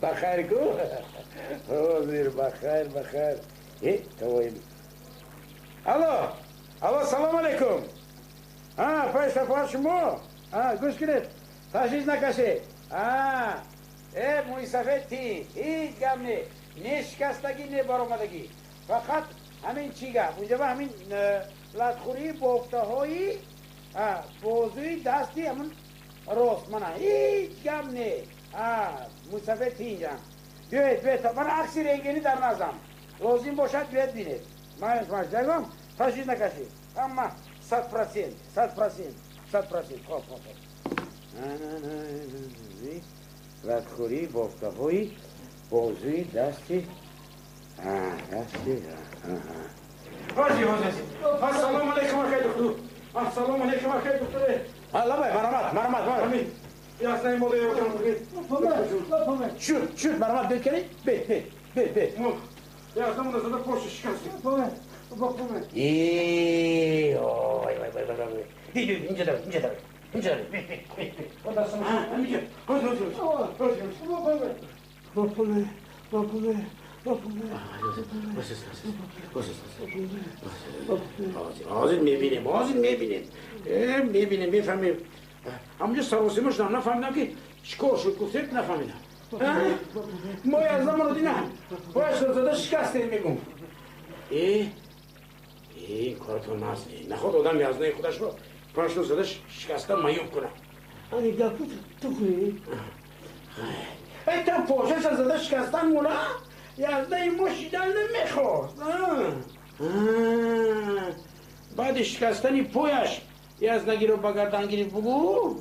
بخیر کو حاضر بخیر تویل الو سلام علیکم پای شما گوش کنید تشریف نکشید مویسفتی هیچ گم نه نشکستگی نه برآمدگی فقط همین چیگه اونجا همین لطخوری بافته هایی بازوی دستی همون راست منه هیچ گم نه مویسفتی اینجا بیاید من عکسی رنگینی در نظرم لازم باشد بیاید بینید من جگم تشریف نکشید اما 100% خوب لطخوری بافته هایی بازوی دستی حاجی السلام علیکم آقای دکتر السلام علیکم آقای دکتر مرمت همین یاسنای مولی شد مرمت بیت کنی بیت یاسنای مولی زده پرش شکستی اینجا داره حاضر میبینیم میفهمیم همونجا سراسیمو شدم نفهمیدم که چیکار شد گفتید نفهمیدم ما از زمان رو دیدم باید شدزاده شکسته میگم این کارتون نازنی نخواد آدم یازنه خودش رو پاشنو زده شکسته مایوب کنه آنی گپو تو خوی؟ ای تو پاشش زده شکستن مولا یازده ما شیدن نمیخواست بعد شکستنی پویش یازنگی رو بگردنگیری بگو